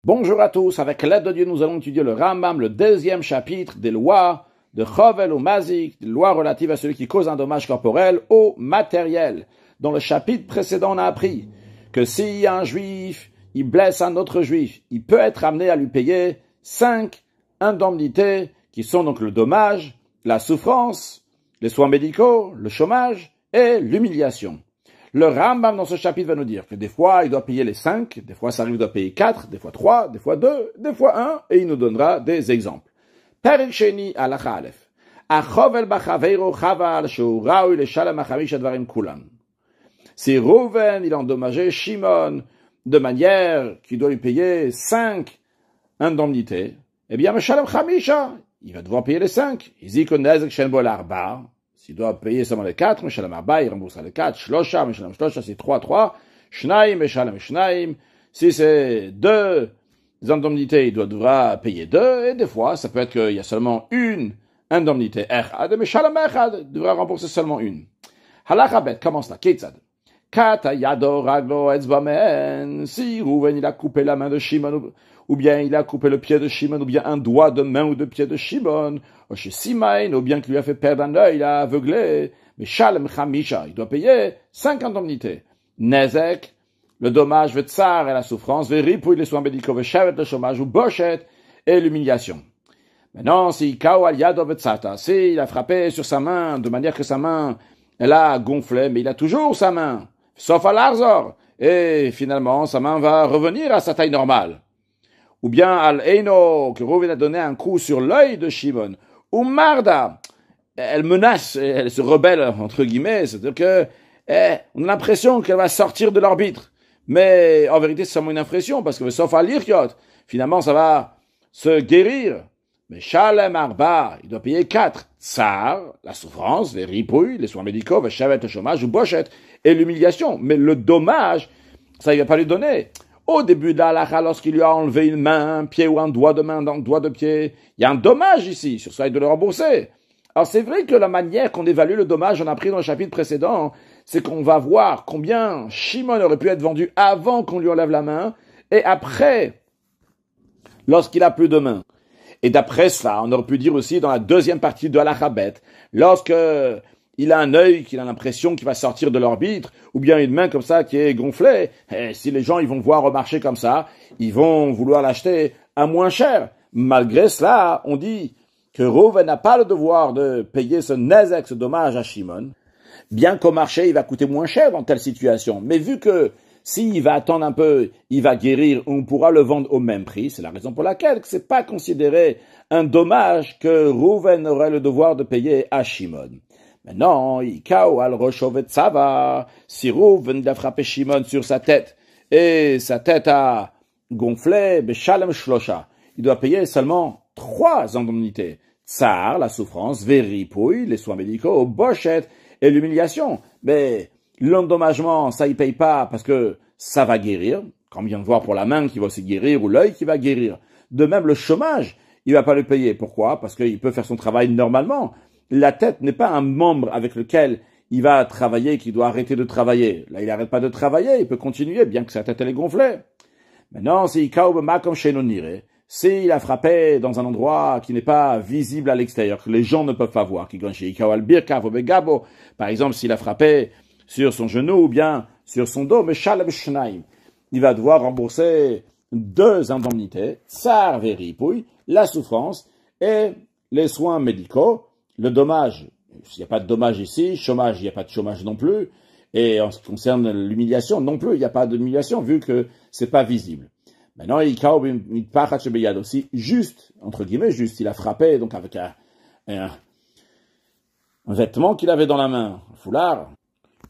Bonjour à tous, avec l'aide de Dieu, nous allons étudier le Rambam, le deuxième chapitre des lois de Chovel ou Mazik, des lois relatives à celui qui cause un dommage corporel au matériel. Dans le chapitre précédent, on a appris que si un juif, il blesse un autre juif, il peut être amené à lui payer 5 indemnités qui sont donc le dommage, la souffrance, les soins médicaux, le chômage et l'humiliation. Le Rambam dans ce chapitre va nous dire que des fois il doit payer les 5, des fois ça arrive il doit payer 4, des fois 3, des fois 2, des fois 1, et il nous donnera des exemples. Perek Sheni Halacha Aleph. Achovel bachaveiro chaval sheu raoui leshalem achamish advarim kulam. Si Reuven il a endommagé Shimon de manière qu'il doit lui payer 5 indemnités, eh bien Meshalem Chamisha, il va devoir payer les 5. Izikon nezek shen bo l'arba. S'il doit payer seulement les 4, Meshalem Arba, il remboursera les 4. Shlosha, Meshalem Shlosha, c'est 3. Shnaim, Meshalem Shnaim. Si c'est 2 indemnités, il devra payer 2. Et des fois, ça peut être qu'il y a seulement une indemnité. Echad, et Meshalem Echad, il devra rembourser seulement une. Halacha bet, commence là. Ketzad. Kata yado raglo etzbamen. Si Reuven, il a coupé la main de Shimon, ou bien il a coupé le pied de Shimon, ou bien un doigt de main ou de pied de Shimon, ou chez Simain, ou bien qu'il lui a fait perdre un œil, il a aveuglé, mais Shalem Chamisha, il doit payer 5 indemnités. Nezek, le dommage, Vetsar et la souffrance, Veripouille, les soins médicaux, Veshevet, le chômage, ou Bochet, et l'humiliation. Maintenant, si Kao al Yado Vetsata, si il a frappé sur sa main, de manière que sa main, elle a gonflé, mais il a toujours sa main, sauf à l'Arzor, et finalement, sa main va revenir à sa taille normale. Ou bien Al-Eino, que Reuven a donné un coup sur l'œil de Shimon. Ou Marda, elle menace, elle se rebelle, entre guillemets, c'est-à-dire que on a l'impression qu'elle va sortir de l'arbitre. Mais en vérité, c'est seulement une impression, parce que sauf à l'Irkiot, finalement, ça va se guérir. Mais Shalem Arba, il doit payer 4. Tsar, la souffrance, les ripouilles, les soins médicaux, Veshevet, le chômage, ou Bochet, et l'humiliation. Mais le dommage, ça, il va pas lui donner. Au début de l'halakha, lorsqu'il lui a enlevé une main, un pied ou un doigt de main, un doigt de pied, il y a un dommage ici. Sur ça, il doit le rembourser. Alors, c'est vrai que la manière qu'on évalue le dommage, on a pris dans le chapitre précédent, c'est qu'on va voir combien Shimon aurait pu être vendu avant qu'on lui enlève la main, et après, lorsqu'il a plus de main. Et d'après cela, on aurait pu dire aussi dans la deuxième partie de halakha bet, lorsque il a un œil qu'il a l'impression qu'il va sortir de l'orbitre, ou bien une main comme ça qui est gonflée. Et si les gens ils vont voir au marché comme ça, ils vont vouloir l'acheter à moins cher. Malgré cela, on dit que Reuven n'a pas le devoir de payer ce nezek, ce dommage à Shimon, bien qu'au marché il va coûter moins cher dans telle situation. Mais vu que s'il va attendre un peu, il va guérir, on pourra le vendre au même prix. C'est la raison pour laquelle c'est pas considéré un dommage que Reuven aurait le devoir de payer à Shimon. Maintenant, Ikao al Roshovet Sava, si Reuven a frappé Shimon sur sa tête, et sa tête a gonflé, Beshalem Shlosha, il doit payer seulement 3 indemnités. Tsar, la souffrance, Veripouille, les soins médicaux, Bochet, et l'humiliation. Mais l'endommagement, ça il paye pas parce que ça va guérir, comme on vient de voir pour la main qui va se guérir, ou l'œil qui va guérir. De même, le chômage, il va pas le payer. Pourquoi? Parce qu'il peut faire son travail normalement. La tête n'est pas un membre avec lequel il va travailler, qu'il doit arrêter de travailler. Là, il n'arrête pas de travailler, il peut continuer, bien que sa tête elle est gonflée. Maintenant, s'il a frappé dans un endroit qui n'est pas visible à l'extérieur, que les gens ne peuvent pas voir, par exemple, s'il a frappé sur son genou ou bien sur son dos, il va devoir rembourser 2 indemnités, tsar veripouille, la souffrance et les soins médicaux. Le dommage, s'il n'y a pas de dommage ici, chômage, il n'y a pas de chômage non plus, et en ce qui concerne l'humiliation non plus, il n'y a pas d'humiliation vu que c'est pas visible. Maintenant, il aussi juste, entre guillemets, juste, il a frappé, donc avec un vêtement qu'il avait dans la main, un foulard,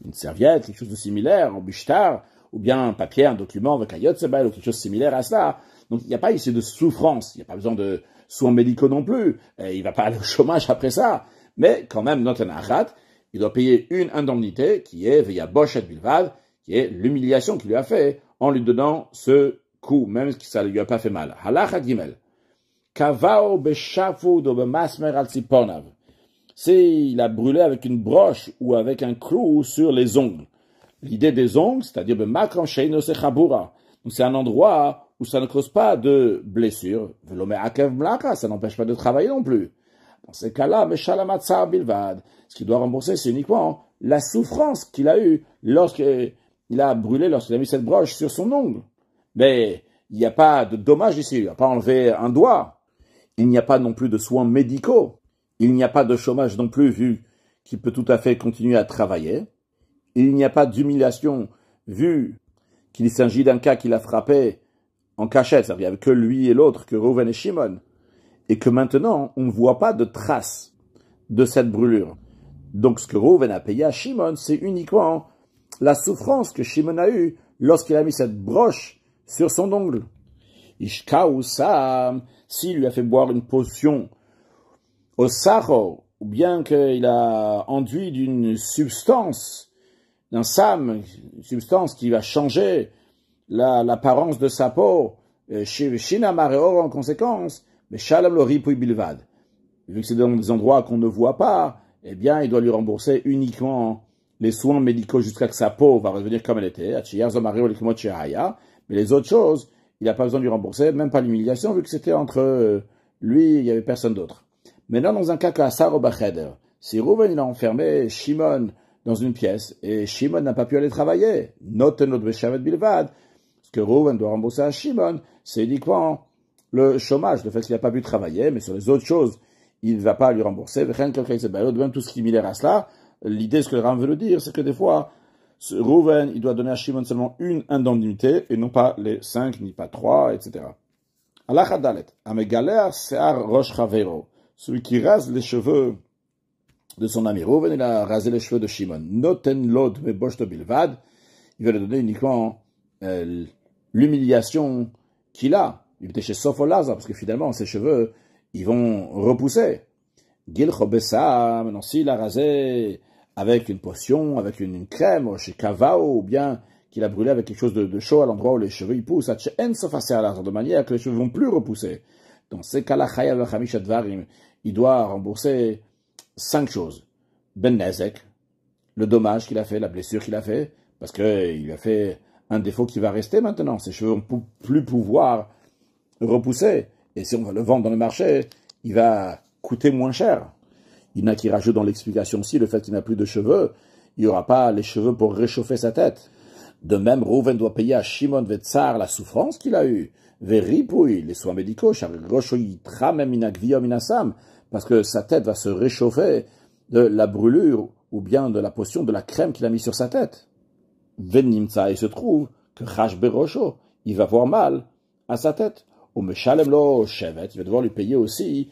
une serviette, quelque chose de similaire, un bishtar, ou bien un papier, un document avec un yotzebel, ou quelque chose de similaire à cela. Donc, il n'y a pas ici de souffrance, il n'y a pas besoin de soins médicaux non plus, et il va pas aller au chômage après ça. Mais quand même, notre achat, il doit payer une indemnité qui est via Bochet Bilvad, qui est l'humiliation qu'il lui a fait en lui donnant ce coup, même si ça ne lui a pas fait mal. Halacha Gimel. Kavao beshafu do bemasmer al tziponav. Il a brûlé avec une broche ou avec un clou sur les ongles. L'idée des ongles, c'est-à-dire bemakram sheino sechabura. Donc c'est un endroit où ça ne cause pas de blessure, ça n'empêche pas de travailler non plus. Dans ces cas-là, ce qu'il doit rembourser, c'est uniquement la souffrance qu'il a eue lorsqu'il a brûlé, lorsqu'il a mis cette broche sur son ongle. Mais il n'y a pas de dommage ici, il n'a pas enlevé un doigt. Il n'y a pas non plus de soins médicaux. Il n'y a pas de chômage non plus, vu qu'il peut tout à fait continuer à travailler. Il n'y a pas d'humiliation, vu qu'il s'agit d'un cas qu'il a frappé en cachette, c'est-à-dire avec que lui et l'autre, que Reuven et Shimon, et que maintenant, on ne voit pas de traces de cette brûlure. Donc ce que Reuven a payé à Shimon, c'est uniquement la souffrance que Shimon a eue lorsqu'il a mis cette broche sur son ongle. Ishkaou Sam, s'il lui a fait boire une potion au sachor, ou bien qu'il a enduit d'une substance, d'un sam, une substance qui va changer l'apparence de sa peau, Shina Mareor en conséquence, mais Shalom le ripouille bilvad. Vu que c'est dans des endroits qu'on ne voit pas, eh bien, il doit lui rembourser uniquement les soins médicaux jusqu'à ce que sa peau va revenir comme elle était, mais les autres choses, il n'a pas besoin de lui rembourser, même pas l'humiliation, vu que c'était entre lui, il n'y avait personne d'autre. Maintenant, dans un cas qu'Asar Bacheder, si Reuven il a enfermé Shimon dans une pièce, et Shimon n'a pas pu aller travailler, notenot beshavet bilvad, ce que Reuven doit rembourser à Shimon, c'est uniquement le chômage, le fait qu'il n'a pas pu travailler, mais sur les autres choses, il ne va pas lui rembourser, même tout ce qui est similaire à cela. L'idée, ce que le Ram veut le dire, c'est que des fois, Reuven, il doit donner à Shimon seulement une indemnité, et non pas les 5, ni pas 3, etc. Allah Dalet, Amegaler Sear Rosh Chavero, celui qui rase les cheveux de son ami Reuven, il a rasé les cheveux de Shimon. Noten Lod Meboshto Bilvad, il va lui donner uniquement l'humiliation qu'il a. Il était chez Sofolaza, parce que finalement, ses cheveux, ils vont repousser. Gil Chobessa, maintenant, s'il a rasé avec une potion, avec une crème, ou chez Kavao, ou bien qu'il a brûlé avec quelque chose de chaud à l'endroit où les cheveux ils poussent, de manière que les cheveux vont plus repousser. Dans ces cas-là, il doit rembourser 5 choses. Ben Nezek, le dommage qu'il a fait, la blessure qu'il a fait, parce qu'il a fait un défaut qui va rester maintenant. Ses cheveux vont plus pouvoir repousser. Et si on va le vendre dans le marché, il va coûter moins cher. Il y en a qui rajoutent dans l'explication aussi le fait qu'il n'a plus de cheveux. Il n'y aura pas les cheveux pour réchauffer sa tête. De même, Reuven doit payer à Shimon Vetzar la souffrance qu'il a eue. Veripouille, les soins médicaux, parce que sa tête va se réchauffer de la brûlure ou bien de la potion de la crème qu'il a mis sur sa tête. Venimtsa, il se trouve que Chash Berosho, il va avoir mal à sa tête. Au Meshalem lo Shevet, il va devoir lui payer aussi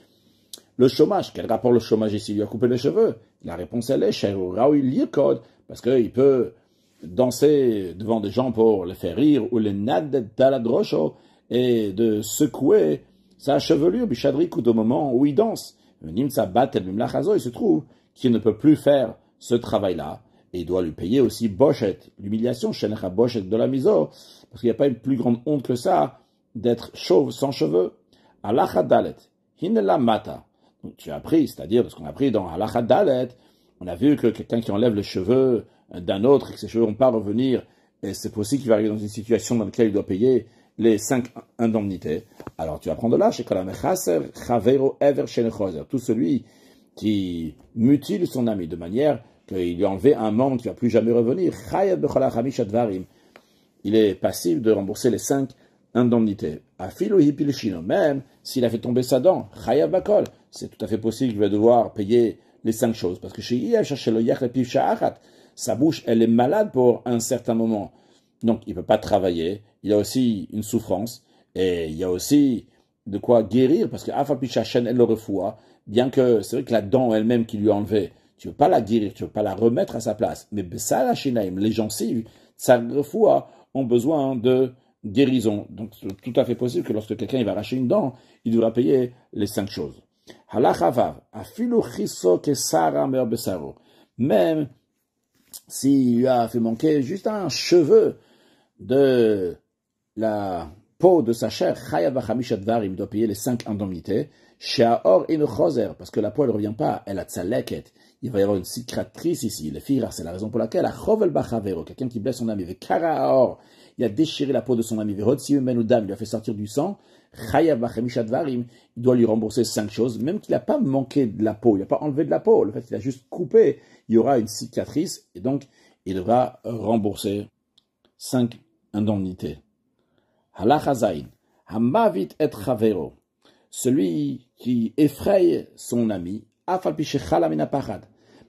le chômage. Quel rapport le chômage ici? Il lui a coupé les cheveux. La réponse elle est Sheroraoui Lirkod, parce qu'il peut danser devant des gens pour les faire rire, ou les nad daladrosho, et de secouer sa chevelure, bishadrikout, au moment où il danse. Nimtsa bat el mimlachazo, il se trouve qu'il ne peut plus faire ce travail-là. Et il doit lui payer aussi bochet, l'humiliation, shenecha bochet de la miso, parce qu'il n'y a pas une plus grande honte que ça, d'être chauve sans cheveux. Halacha dalet, hinela mata. Donc tu as appris, c'est-à-dire, ce qu'on a appris dans Halacha dalet, on a vu que quelqu'un qui enlève les cheveux d'un autre et que ses cheveux ne vont pas revenir, et c'est possible qu'il va arriver dans une situation dans laquelle il doit payer les 5 indemnités. Alors tu vas prendre là, chez Kalamechaser, Chavero Ever Shenechoser, tout celui qui mutile son ami de manière qu'il lui a enlevé un membre qui ne va plus jamais revenir. Il est passible de rembourser les 5 indemnités. Afilo hipilshino, même s'il a fait tomber sa dent, Chayav Bakol, c'est tout à fait possible qu'il va devoir payer les 5 choses. Parce que chez Yev, sa bouche, elle est malade pour un certain moment. Donc, il ne peut pas travailler. Il a aussi une souffrance. Et il y a aussi de quoi guérir. Parce que Afapichachen, elle le refoua. Bien que c'est vrai que la dent elle-même qui lui a enlevé, tu ne veux pas la guérir, tu ne veux pas la remettre à sa place. Mais Bessalachinaim, les gencives, ça refoua, ont besoin de guérison. Donc, c'est tout à fait possible que lorsque quelqu'un il va arracher une dent, il devra payer les 5 choses. Halachavav, afilu chiso kesara mer besaro. Même s'il lui a fait manquer juste un cheveu de la peau de sa chair, chayav hamishat varim, il doit payer les 5 indemnités. Sheaor inu choser, parce que la peau elle ne revient pas, elle a tzaleket. Il va y avoir une cicatrice ici. Les filles, c'est la raison pour laquelle, à chovel bachavero, quelqu'un qui blesse son ami, avec karaor, il a déchiré la peau de son ami, il lui a fait sortir du sang, il doit lui rembourser 5 choses, même qu'il n'a pas manqué de la peau, il n'a pas enlevé de la peau, le fait qu'il a juste coupé, il y aura une cicatrice, et donc il devra rembourser 5 indemnités. Halachazain, hamavit et chavero, celui qui effraie son ami,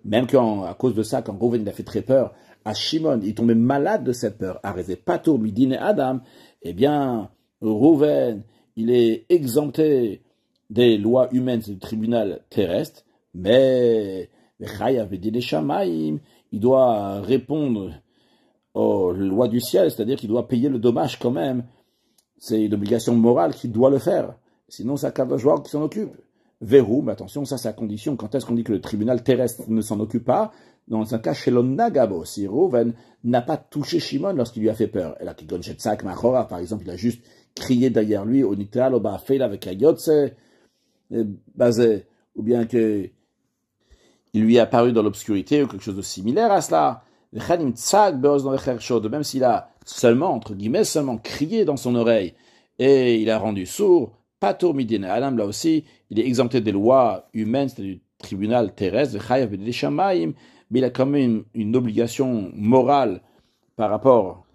même qu'à cause de ça, quand Rouven il a fait très peur, à Shimon, il tombait malade de cette peur, arrêté Patour, Midin et Adam, eh bien, Rouven, il est exempté des lois humaines du tribunal terrestre, mais il doit répondre aux lois du ciel, c'est-à-dire qu'il doit payer le dommage quand même. C'est une obligation morale qu'il doit le faire. Sinon, c'est Akadosh Baruch Hu qui s'en occupe. Verrou, mais attention, ça c'est la condition. Quand est-ce qu'on dit que le tribunal terrestre ne s'en occupe pas? Dans un cas chez l'Onnagabo, si Rouven n'a pas touché Shimon lorsqu'il lui a fait peur. Et là, Kigon Shetzak Machora, par exemple, il a juste crié derrière lui, au Nitral, au Ba'afel, avec Ayotse, basé, ou bien que il lui est apparu dans l'obscurité, ou quelque chose de similaire à cela. Même s'il a seulement, entre guillemets, seulement crié dans son oreille, et il a rendu sourd, Patour Midin Adam, là aussi, il est exempté des lois humaines, c'est-à-dire du tribunal terrestre, mais il a quand même une obligation morale par rapport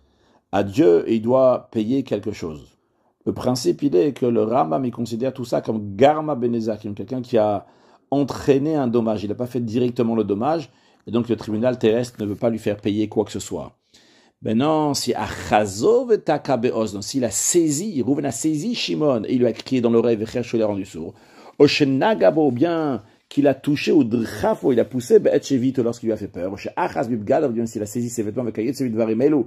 à Dieu et il doit payer quelque chose. Le principe, il est que le Rambam, il considère tout ça comme Garma Benezakim, quelqu'un qui a entraîné un dommage. Il n'a pas fait directement le dommage et donc le tribunal terrestre ne veut pas lui faire payer quoi que ce soit. Ben non, si Achazov et Takabeos, s'il a saisi, Rouven a saisi Shimon et il lui a crié dans l'oreille, Vechercho l'a rendu sourd. Oshenagabo, bien qu'il a touché ou Drchafo, il a poussé, Be'etchevit lorsqu'il lui a fait peur. Ochachaz Bibgadav, bien s'il a saisi ses vêtements avec Ayetchevit Varimelu, ou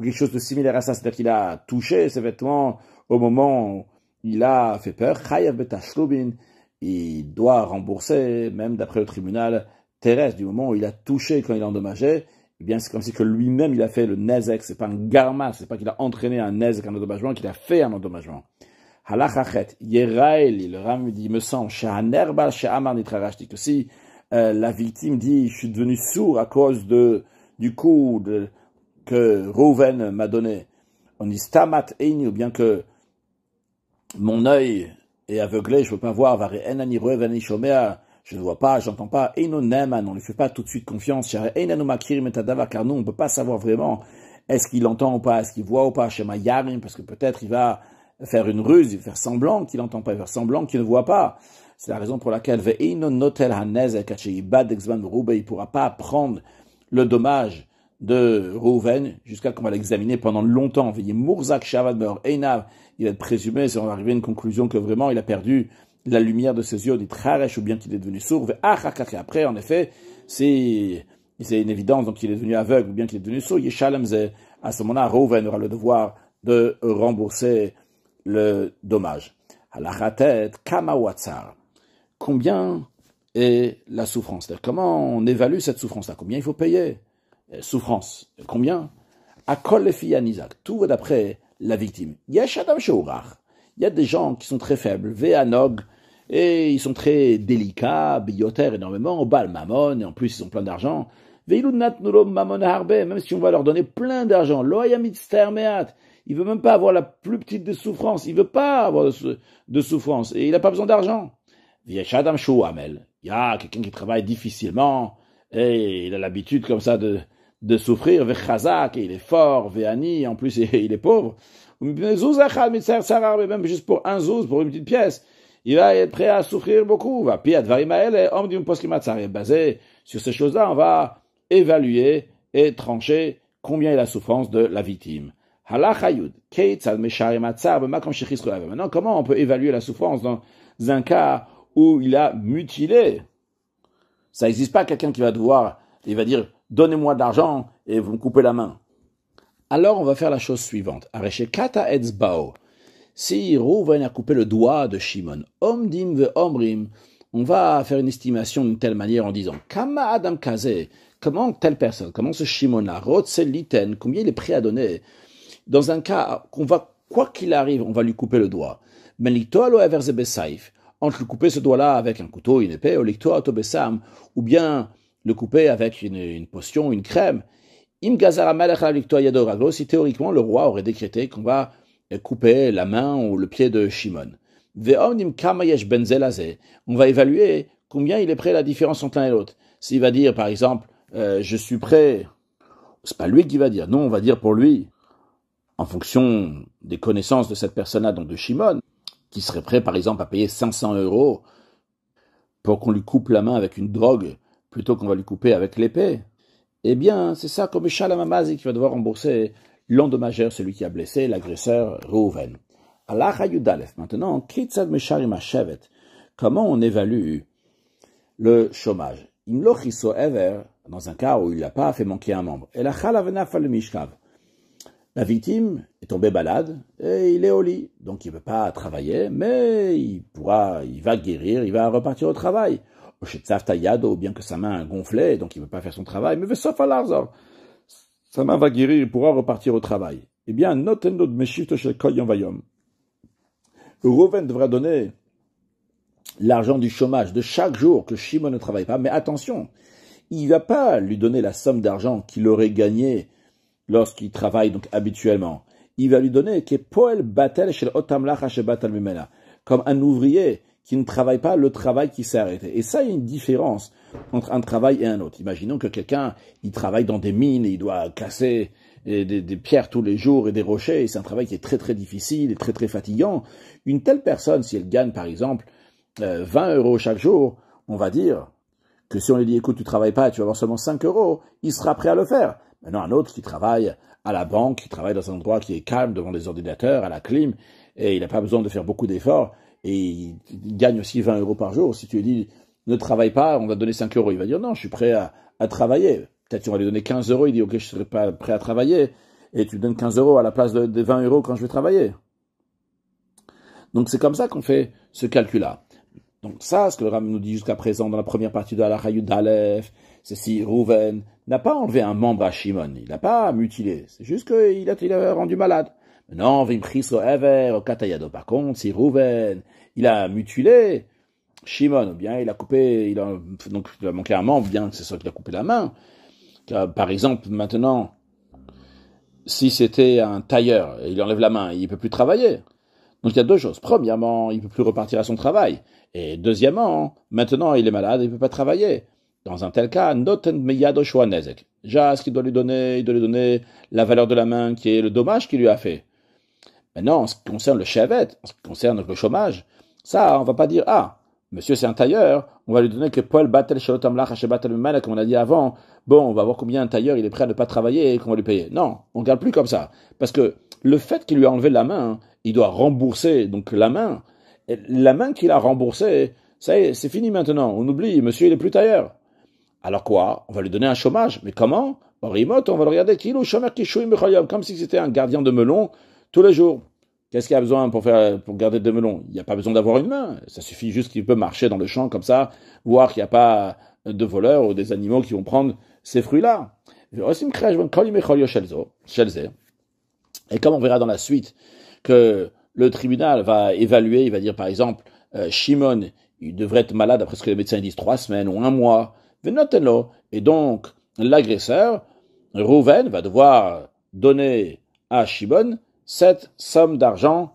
quelque chose de similaire à ça, c'est-à-dire qu'il a touché ses vêtements au moment où il a fait peur. Chayav Betashlubin, il doit rembourser, même d'après le tribunal terrestre, du moment où il a touché quand il a endommagé. Eh bien, c'est comme si que lui-même, il a fait le nezek, c'est pas un garma, c'est pas qu'il a entraîné un nezek, un endommagement, qu'il a fait un endommagement. Halachachet, Yeraeli, le Ram dit, me semble, Shahanerbal, Shahamar Nitrarashti, que si la victime dit, je suis devenu sourd à cause du coup que Rouven m'a donné, on dit Stamat Eini, ou bien que mon œil est aveuglé, je ne peux pas voir, Vare'enani Rouven Shomea, je ne vois pas, j'entends pas, Eino Neman, on ne lui fait pas tout de suite confiance, Einanu Makir Metadava, car nous, on ne peut pas savoir vraiment, est-ce qu'il entend ou pas, est-ce qu'il voit ou pas, Shema Yarim, parce que peut-être il va faire une ruse, il va faire semblant qu'il n'entend pas, il va faire semblant qu'il ne voit pas. C'est la raison pour laquelle il ne pourra pas prendre le dommage de Rouven jusqu'à qu'on va l'examiner pendant longtemps. Il va être présumé, si on va arriver à une conclusion que vraiment il a perdu la lumière de ses yeux, ou bien qu'il est devenu sourd. Après, en effet, c'est une évidence, donc qu'il est devenu aveugle ou bien qu'il est devenu sourd. À ce moment-là, Rouven aura le devoir de rembourser le dommage. Halachatet kamawatzar. Combien est la souffrance? C'est-à-dire, comment on évalue cette souffrance-là? Combien il faut payer? Souffrance. Combien? Akol lefi anizak. Tout va d'après la victime. Yesh adam sheurach. Il y a des gens qui sont très faibles, ve'anog, et ils sont très délicats, biyoter énormément, bal mamon, et en plus ils ont plein d'argent. Ve'ilunat nulom mamon harbe, même si on va leur donner plein d'argent. Lo hayamit stermeat. Il veut même pas avoir la plus petite des souffrances. Il veut pas avoir de souffrance. Et il n'a pas besoin d'argent. Il y a quelqu'un qui travaille difficilement. Et il a l'habitude comme ça de souffrir. Et il est fort. En plus, il est pauvre. Même juste pour un zouz, pour une petite pièce. Il va être prêt à souffrir beaucoup. Basé sur ces choses-là, on va évaluer et trancher combien est la souffrance de la victime. Maintenant, comment on peut évaluer la souffrance dans un cas où il a mutilé? Ça n'existe pas quelqu'un qui va il va dire, donnez-moi de l'argent et vous me coupez la main. Alors, on va faire la chose suivante. Si Rouven a coupé le doigt de Shimon, Omdim ve Omrim, on va faire une estimation d'une telle manière en disant, Kama Adam Kaze, comment telle personne, comment ce Shimon-là, Rotseliten, combien il est prêt à donner? Dans un cas qu'on va, quoi qu'il arrive, on va lui couper le doigt. Mais entre lui couper ce doigt-là avec un couteau, une épée, ou le couper avec une potion, une crème, Im gazara melech alikto yado raglo, si théoriquement le roi aurait décrété qu'on va couper la main ou le pied de Shimon. Ve'omnim kama yesh ben zelazeh, on va évaluer combien il est prêt à la différence entre l'un et l'autre. S'il va dire, par exemple, je suis prêt, c'est pas lui qui va dire, non, on va dire pour lui, en fonction des connaissances de cette personne-là, donc de Shimon, qui serait prêt, par exemple, à payer 500 € pour qu'on lui coupe la main avec une drogue, plutôt qu'on va lui couper avec l'épée, eh bien, c'est ça comme Shalom Amazi qui va devoir rembourser l'endommageur, celui qui a blessé l'agresseur Reuven. Allah Hayudalef. Maintenant, Kitzad Mesharim Hashevet. Comment on évalue le chômage? Imlochiso Ever, dans un cas où il n'a pas fait manquer un membre. Et la Chalavnaf al Mishkav. La victime est tombée malade et il est au lit. Donc il ne peut pas travailler, mais il va guérir, il va repartir au travail. Ou bien que sa main a gonflé, donc il ne peut pas faire son travail. Mais sauf à l'arzor. Sa main va guérir, il pourra repartir au travail. Eh bien, notendo de meshifto shel kol yom vayom. Reuven devra donner l'argent du chômage de chaque jour que Shimon ne travaille pas. Mais attention, il ne va pas lui donner la somme d'argent qu'il aurait gagné lorsqu'il travaille donc habituellement. Il va lui donner comme un ouvrier qui ne travaille pas le travail qui s'est arrêté. Et ça, il y a une différence entre un travail et un autre. Imaginons que quelqu'un, il travaille dans des mines et il doit casser des pierres tous les jours et des rochers, et c'est un travail qui est très très difficile et très très fatigant. Une telle personne, si elle gagne par exemple 20 € chaque jour, on va dire que si on lui dit écoute, tu travailles pas, tu vas avoir seulement 5 €, il sera prêt à le faire. Maintenant, un autre qui travaille à la banque, qui travaille dans un endroit qui est calme devant des ordinateurs, à la clim, et il n'a pas besoin de faire beaucoup d'efforts, et il gagne aussi 20 € par jour. Si tu lui dis ne travaille pas, on va te donner 5 €, il va dire non, je suis prêt à travailler. Peut-être qu'on va lui donner 15 €, il dit ok, je serai pas prêt à travailler, et tu donnes 15 € à la place des 20 € quand je vais travailler. Donc c'est comme ça qu'on fait ce calcul-là. Donc ça, ce que le Ram nous dit jusqu'à présent dans la première partie de la Hayud Aleph, c'est si Reuven n'a pas enlevé un membre à Shimon, il n'a pas mutilé, c'est juste qu'il a rendu malade. Maintenant, Vimchiso Ever, au Katayado, par contre, si Reuven, il a mutilé Shimon, ou bien il a manqué un membre, bien que c'est ça qu'il a coupé la main. Par exemple, maintenant, si c'était un tailleur, et il enlève la main, il ne peut plus travailler. Donc il y a deux choses. Premièrement, il ne peut plus repartir à son travail. Et deuxièmement, maintenant il est malade, il ne peut pas travailler. Dans un tel cas, noten meyado shoanezek. Déjà, ce qu'il doit lui donner, il doit lui donner la valeur de la main qui est le dommage qu'il lui a fait. Maintenant, en ce qui concerne le shevet, en ce qui concerne le chômage, ça, on va pas dire, ah, monsieur c'est un tailleur, on va lui donner que Paul batel shalotam lach batel mimana, comme on a dit avant, bon, on va voir combien un tailleur il est prêt à ne pas travailler et qu'on va lui payer. Non, on ne regarde plus comme ça. Parce que le fait qu'il lui a enlevé la main, il doit rembourser donc la main. Et la main qu'il a remboursée, ça y est, c'est fini maintenant. On oublie, monsieur il est plus tailleur. Alors quoi? On va lui donner un chômage. Mais comment? En remote, on va le regarder comme si c'était un gardien de melon tous les jours. Qu'est-ce qu'il y a besoin pour garder des melons? Il n'y a pas besoin d'avoir une main. Ça suffit juste qu'il peut marcher dans le champ comme ça, voir qu'il n'y a pas de voleurs ou des animaux qui vont prendre ces fruits-là. Et comme on verra dans la suite que le tribunal va évaluer, il va dire par exemple, Shimon, il devrait être malade après ce que les médecins disent 3 semaines ou 1 mois, et donc l'agresseur, Reuven, va devoir donner à Shimon cette somme d'argent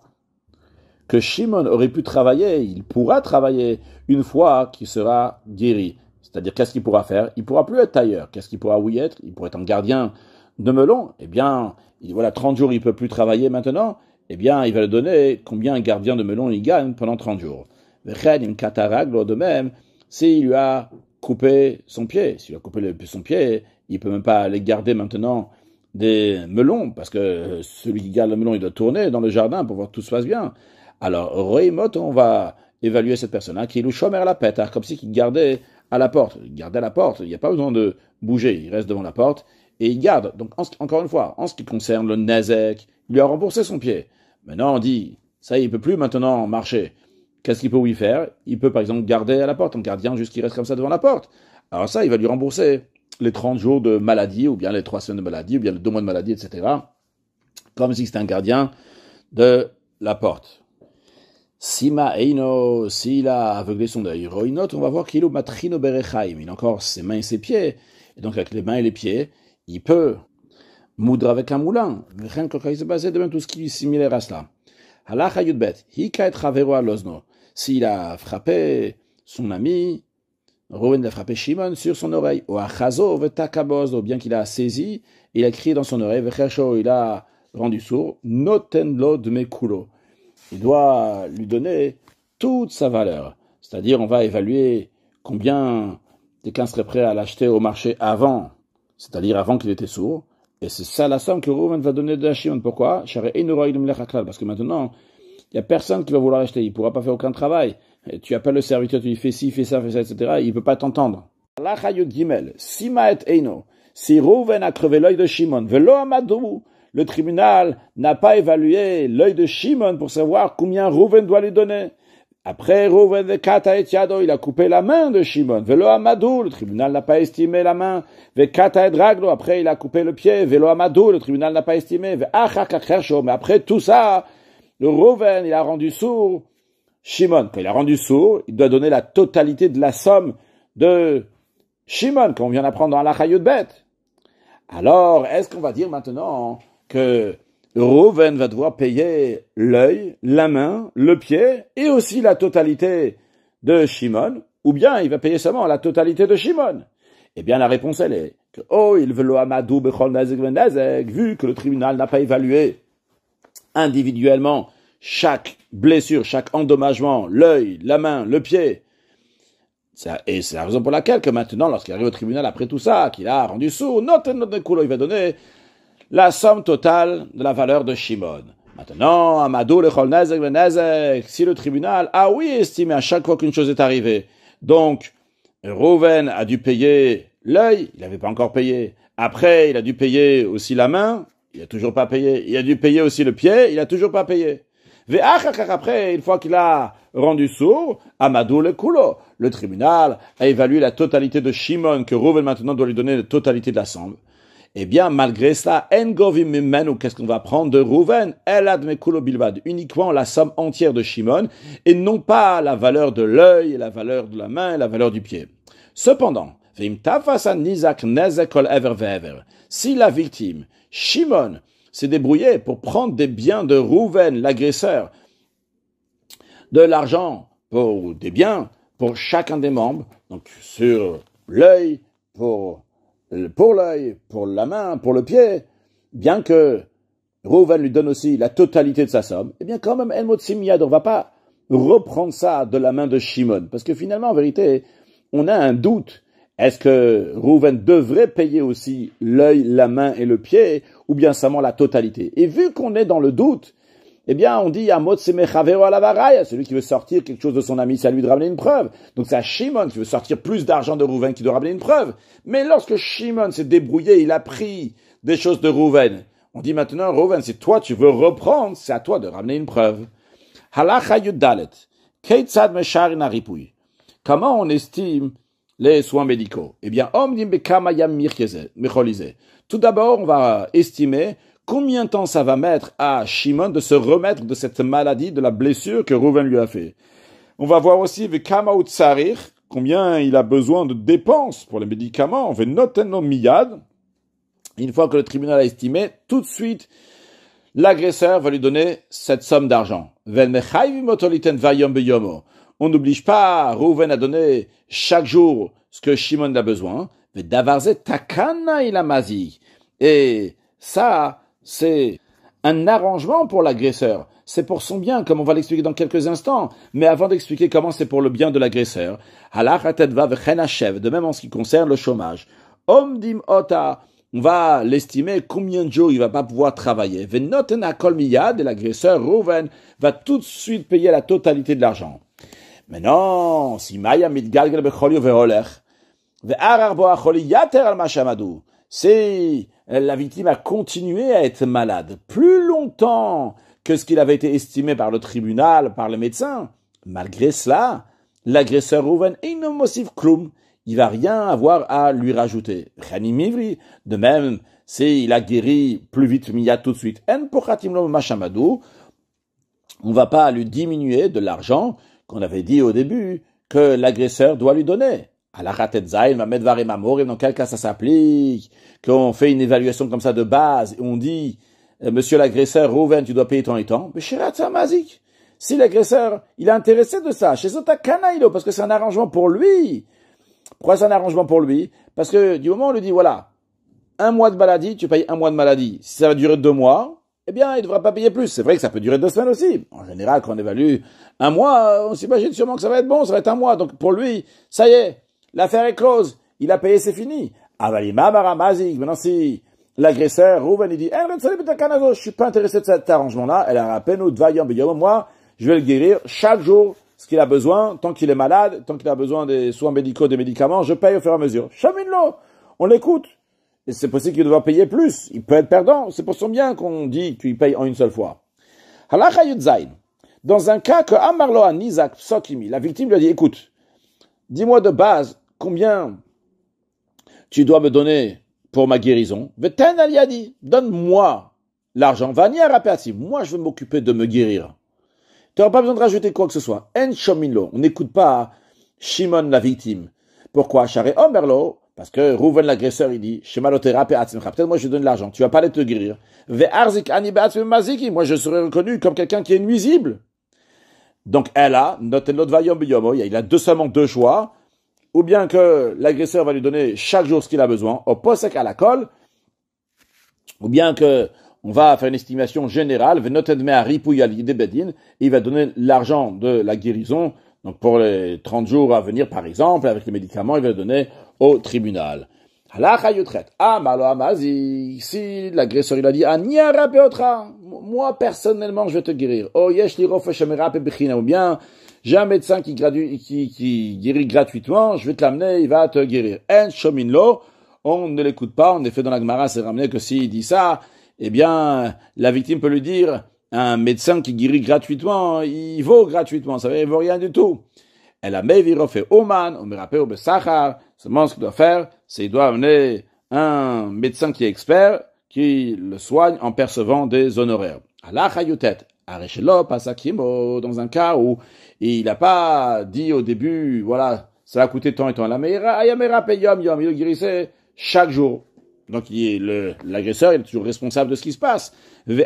que Shimon aurait pu travailler, il pourra travailler une fois qu'il sera guéri. C'est-à-dire, qu'est-ce qu'il pourra faire? Il pourra plus être tailleur. Qu'est-ce qu'il pourra être? Il pourrait être un gardien de melon. Eh bien, voilà, 30 jours, il peut plus travailler maintenant. Eh bien, il va le donner combien un gardien de melon il gagne pendant 30 jours. De même, s'il lui a coupé son pied, s'il a coupé son pied, il peut même pas aller garder maintenant des melons, parce que celui qui garde le melon, il doit tourner dans le jardin pour voir que tout se passe bien. Alors, Reimot, on va évaluer cette personne-là, qui est le chômeur à la pète, comme si il gardait à la porte. Il gardait à la porte, il n'y a pas besoin de bouger, il reste devant la porte, et il garde. Donc, encore une fois, en ce qui concerne le Nezek, il lui a remboursé son pied. Maintenant, on dit, ça y est, il peut plus maintenant marcher. Qu'est-ce qu'il peut lui faire? Il peut, par exemple, garder à la porte, un gardien juste qui reste comme ça devant la porte. Alors ça, il va lui rembourser les 30 jours de maladie, ou bien les 3 semaines de maladie, ou bien les 2 mois de maladie, etc. Comme si c'était un gardien de la porte. Sima Eino, s'il a aveuglé son œil, Roinot, on va voir qu'il a matrino berechaim, il a encore ses mains et ses pieds, et donc avec les mains et les pieds, il peut moudre avec un moulin. De même tout ce qui est similaire à cela. Halacha yudbet, hika et chavero alozno. S'il a frappé son ami, Reuven a frappé Shimon sur son oreille, ou achazo vetakaboz, ou bien qu'il a saisi, il a crié dans son oreille, vechercho, il a rendu sourd, notenlo dmekulo. Il doit lui donner toute sa valeur. C'est-à-dire, on va évaluer combien quelqu'un serait prêt à l'acheter au marché avant, c'est-à-dire avant qu'il était sourd. Et c'est ça la somme que Reuven va donner de Shimon. Pourquoi? Parce que maintenant, il n'y a personne qui va vouloir l'acheter. Il ne pourra pas faire aucun travail. Et tu appelles le serviteur, tu lui fais ci, fais ça, etc. Il ne peut pas t'entendre. Si Reuven a crevé l'œil de Shimon, le tribunal n'a pas évalué l'œil de Shimon pour savoir combien Reuven doit lui donner. Après, Reuven vekata et yado, il a coupé la main de Shimon. Velo amadou, le tribunal n'a pas estimé la main. Vekata et raglo, après il a coupé le pied. Velo amadou, le tribunal n'a pas estimé. Veachak achersho, mais après tout ça, le Reuven, il a rendu sourd Shimon. Quand il a rendu sourd, il doit donner la totalité de la somme de Shimon, qu'on vient d'apprendre dans la Chayut Bet. Alors, est-ce qu'on va dire maintenant que Reuven va devoir payer l'œil, la main, le pied et aussi la totalité de Shimon, ou bien il va payer seulement la totalité de Shimon? Eh bien, la réponse, elle est que, il veut l'ohamadou bechol nazek ben nazek, vu que le tribunal n'a pas évalué individuellement chaque blessure, chaque endommagement, l'œil, la main, le pied. Et c'est la raison pour laquelle que maintenant, lorsqu'il arrive au tribunal après tout ça, qu'il a rendu sourd, il va donner la somme totale de la valeur de Shimon. Maintenant, Amadou lechol nazek ben nazek, si le tribunal a estimé à chaque fois qu'une chose est arrivée, donc Reuven a dû payer l'œil, il n'avait pas encore payé. Après, il a dû payer aussi la main, il n'a toujours pas payé. Il a dû payer aussi le pied, il n'a toujours pas payé. Après, une fois qu'il a rendu sourd, Amadou le kulo, le tribunal a évalué la totalité de Shimon, que Reuven maintenant doit lui donner la totalité de la somme. Eh bien, malgré cela, qu'est-ce qu'on va prendre de Reuven? Elad mekulo bilvad, uniquement la somme entière de Shimon, et non pas la valeur de l'œil, la valeur de la main, et la valeur du pied. Cependant, si la victime, Shimon, s'est débrouillé pour prendre des biens de Reuven, l'agresseur, de l'argent pour des biens pour chacun des membres, donc sur l'œil, pour l'œil, pour la main, pour le pied, bien que Reuven lui donne aussi la totalité de sa somme, eh bien quand même, El Motsim Yad, on va pas reprendre ça de la main de Shimon, parce que finalement, en vérité, on a un doute. Est-ce que Reuven devrait payer aussi l'œil, la main et le pied, ou bien seulement la totalité? Et vu qu'on est dans le doute, eh bien, on dit, Amot semechaveo alavaraya, celui qui veut sortir quelque chose de son ami, c'est à lui de ramener une preuve. Donc c'est à Shimon qui veut sortir plus d'argent de Reuven qui doit ramener une preuve. Mais lorsque Shimon s'est débrouillé, il a pris des choses de Reuven. On dit maintenant, Reuven, si toi tu veux reprendre, c'est à toi de ramener une preuve. Halacha yuddalet, keitzad mesharin haripui. Comment on estime les soins médicaux? Eh bien, tout d'abord, on va estimer combien de temps ça va mettre à Shimon de se remettre de cette maladie, de la blessure que Reuven lui a fait. On va voir aussi combien il a besoin de dépenses pour les médicaments. Une fois que le tribunal a estimé, tout de suite, l'agresseur va lui donner cette somme d'argent. On n'oblige pas Reuven à donner chaque jour ce que Shimon a besoin. Et ça, c'est un arrangement pour l'agresseur. C'est pour son bien, comme on va l'expliquer dans quelques instants. Mais avant d'expliquer comment c'est pour le bien de l'agresseur, de même en ce qui concerne le chômage. Omdim ota, on va l'estimer combien de jours il va pas pouvoir travailler. Et l'agresseur Reuven va tout de suite payer la totalité de l'argent. Maintenant, si Maya mitgalgal becholio ve'olech, ve'arar bo acholi yater al mashamadou, si la victime a continué à être malade plus longtemps que ce qu'il avait été estimé par le tribunal, par le médecin, malgré cela, l'agresseur Reuven eino mosif klum, il va rien avoir à lui rajouter. Chanim ivri, de même, s'il a guéri plus vite miyad tout de suite, en pochatim lo mashamadou, on va pas lui diminuer de l'argent qu'on avait dit au début que l'agresseur doit lui donner. Alachatet Zayin, Mamed Varim Amorim, dans quel cas ça s'applique, qu'on fait une évaluation comme ça de base, et on dit, monsieur l'agresseur, Rouven, tu dois payer tant et tant. Mais Shirat Mazik. Si l'agresseur, il est intéressé de ça, chez Sota Kanaïlo, parce que c'est un arrangement pour lui. Pourquoi c'est un arrangement pour lui? Parce que du moment où on lui dit, voilà, 1 mois de maladie, tu payes 1 mois de maladie. Si ça va durer 2 mois, eh bien, il ne devra pas payer plus. C'est vrai que ça peut durer 2 semaines aussi. En général, quand on évalue 1 mois, on s'imagine sûrement que ça va être bon, ça va être 1 mois. Donc, pour lui, ça y est, l'affaire est close. Il a payé, c'est fini. Avalima Baramazik. Maintenant, si l'agresseur, Rouven, il dit, je suis pas intéressé de cet arrangement-là. Elle a rappelé nous, moi, je vais le guérir chaque jour, ce qu'il a besoin, tant qu'il est malade, tant qu'il a besoin des soins médicaux, des médicaments, je paye au fur et à mesure. Chamine-le. On l'écoute. Et c'est possible qu'il doit payer plus. Il peut être perdant. C'est pour son bien qu'on dit qu'il paye en une seule fois. Halacha Yudzain. Dans un cas que Amarlo a Nizak Psokimi, la victime lui a dit, écoute, dis-moi de base, combien tu dois me donner pour ma guérison? Veten Aliadi, donne-moi l'argent. Vani Arapeati, moi je vais m'occuper de me guérir. Tu n'auras pas besoin de rajouter quoi que ce soit. En Shominlo, on n'écoute pas Shimon la victime. Pourquoi? Share Omerlo, parce que Rouven l'agresseur, il dit, peut-être moi je donne l'argent, tu vas pas aller te guérir. Moi je serai reconnu comme quelqu'un qui est nuisible. Donc elle a, il a seulement 2 choix, ou bien que l'agresseur va lui donner chaque jour ce qu'il a besoin, au posek à la colle, ou bien que on va faire une estimation générale, il va donner l'argent de la guérison, donc pour les 30 jours à venir par exemple, avec les médicaments, il va le donner au tribunal. Si l'agresseur il a dit, moi personnellement je vais te guérir. Ou bien, j'ai un médecin qui guérit gratuitement, je vais te l'amener, il va te guérir. On ne l'écoute pas, en effet dans la Gemara c'est ramené que s'il dit ça, eh bien, la victime peut lui dire, un médecin qui guérit gratuitement, il vaut gratuitement, ça veut dire, il vaut rien du tout. Elle a fait Oman, on me rappelle au Bessachar, seulement ce qu'il doit faire, c'est qu'il doit amener un médecin qui est expert, qui le soigne en percevant des honoraires. Allah Chayutet, Areshelo, Pasakimo, dans un cas où il n'a pas dit au début, voilà, ça va coûter tant et tant. La meira, Ayamera Peyom Yom, il le guérissait chaque jour. Donc, l'agresseur, il est toujours responsable de ce qui se passe. Il y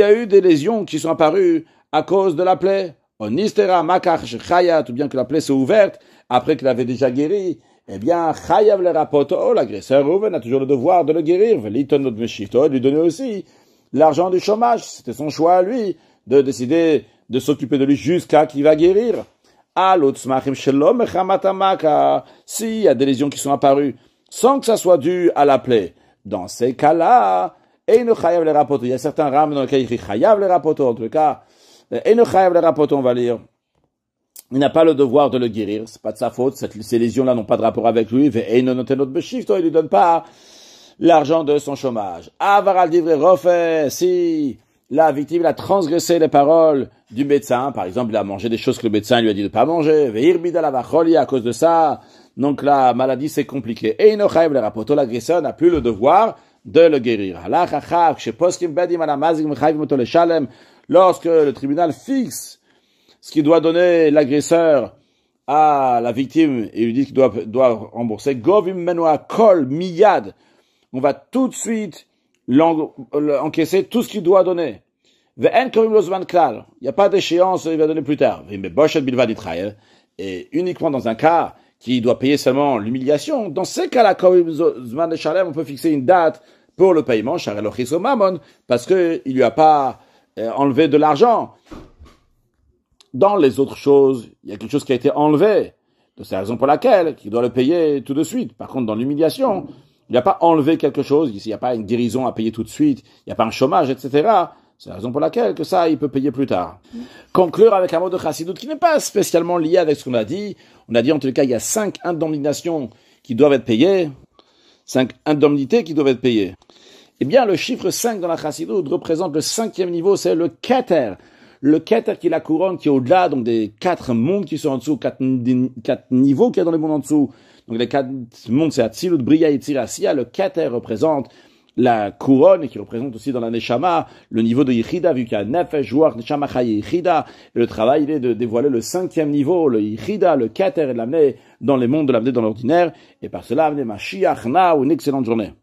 a eu des lésions qui sont apparues à cause de la plaie. Onistera makach chayat, ou bien que la plaie s'est ouverte après qu'il avait déjà guéri. Eh bien, chayav le rapoto, l'agresseur Rouven a toujours le devoir de le guérir. Veliton notre meshito, lui donner aussi l'argent du chômage. C'était son choix à lui de décider de s'occuper de lui jusqu'à qu'il va guérir. S'il y a des lésions qui sont apparues sans que ça soit dû à la plaie, dans ces cas-là, il y a certains rames dans lesquels il dit chayav le rapoto, en tout cas, on va lire. Il n'a pas le devoir de le guérir, c'est pas de sa faute, ces lésions-là n'ont pas de rapport avec lui, il ne lui donne pas l'argent de son chômage. Si la victime a transgressé les paroles du médecin, par exemple, il a mangé des choses que le médecin lui a dit de ne pas manger, à cause de ça, donc la maladie c'est compliqué. L'agresseur n'a plus le devoir de le guérir. Lorsque le tribunal fixe ce qu'il doit donner l'agresseur à la victime et lui dit qu'il doit rembourser, Govim menua kol miyad, on va tout de suite encaisser tout ce qu'il doit donner. Il n'y a pas d'échéance, il va donner plus tard. Et uniquement dans un cas qui doit payer seulement l'humiliation, dans ces cas-là, on peut fixer une date pour le paiement, parce qu'il lui a pas enlevé de l'argent. Dans les autres choses, il y a quelque chose qui a été enlevé. C'est la raison pour laquelle il doit le payer tout de suite. Par contre, dans l'humiliation, il n'a pas enlevé quelque chose. Ici, il n'y a pas une guérison à payer tout de suite. Il n'y a pas un chômage, etc. C'est la raison pour laquelle que ça, il peut payer plus tard. Conclure avec un mot de chassidut qui n'est pas spécialement lié avec ce qu'on a dit. On a dit en tout cas, il y a 5 indemnisations qui doivent être payées. 5 indemnités qui doivent être payées. Eh bien, le chiffre 5 dans la chassidut représente le 5e niveau, c'est le keter. Le keter qui est la couronne qui est au-delà, donc des 4 mondes qui sont en dessous, 4 niveaux qu'il y a dans les mondes en dessous. Donc les 4 mondes, c'est Atzilut, Bria, Yetzira, Sia. Le keter représente la couronne et qui représente aussi dans la Neshama le niveau de Yichida, vu qu'il y a Nefesh, Jouar, Neshama, Chaye, Yichida. Et le travail, il est de dévoiler le 5e niveau, le Yichida, le Keter, et de l'amener dans les mondes, de l'amener dans l'ordinaire. Et par cela, amener Mashiach, Na, ou une excellente journée.